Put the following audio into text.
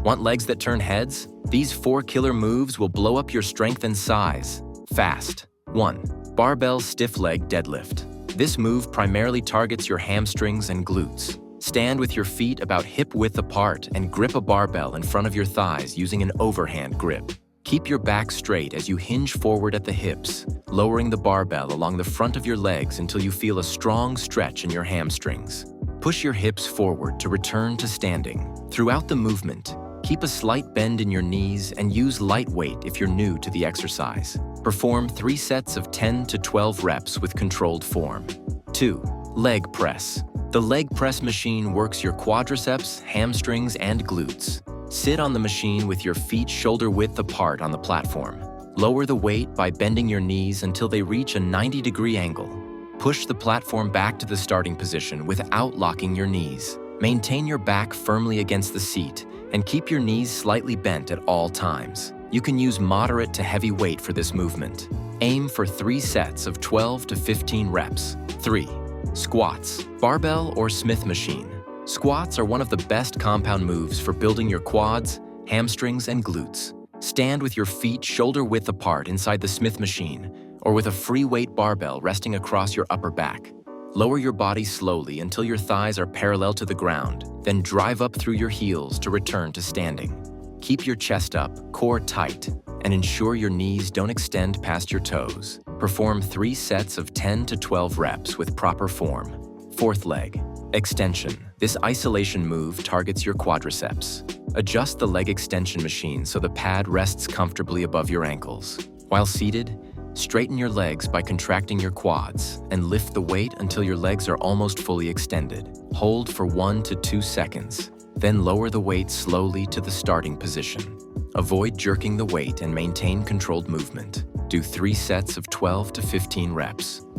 Want legs that turn heads? These 4 killer moves will blow up your strength and size. Fast. 1. Barbell stiff leg deadlift. This move primarily targets your hamstrings and glutes. Stand with your feet about hip-width apart and grip a barbell in front of your thighs using an overhand grip. Keep your back straight as you hinge forward at the hips, lowering the barbell along the front of your legs until you feel a strong stretch in your hamstrings. Push your hips forward to return to standing. Throughout the movement, keep a slight bend in your knees and use light weight if you're new to the exercise. Perform 3 sets of 10 to 12 reps with controlled form. 2. Leg press. The leg press machine works your quadriceps, hamstrings, and glutes. Sit on the machine with your feet shoulder-width apart on the platform. Lower the weight by bending your knees until they reach a 90-degree angle. Push the platform back to the starting position without locking your knees. Maintain your back firmly against the seat and keep your knees slightly bent at all times. You can use moderate to heavy weight for this movement. Aim for 3 sets of 12 to 15 reps. 3. Squats. Barbell or Smith machine. Squats are one of the best compound moves for building your quads, hamstrings, and glutes. Stand with your feet shoulder-width apart inside the Smith machine, or with a free weight barbell resting across your upper back. Lower your body slowly until your thighs are parallel to the ground, then drive up through your heels to return to standing. Keep your chest up, core tight, and ensure your knees don't extend past your toes. Perform 3 sets of 10 to 12 reps with proper form. 4th leg. Extension. This isolation move targets your quadriceps. Adjust the leg extension machine so the pad rests comfortably above your ankles. While seated, straighten your legs by contracting your quads and lift the weight until your legs are almost fully extended. Hold for 1 to 2 seconds, then lower the weight slowly to the starting position. Avoid jerking the weight and maintain controlled movement. Do 3 sets of 12 to 15 reps.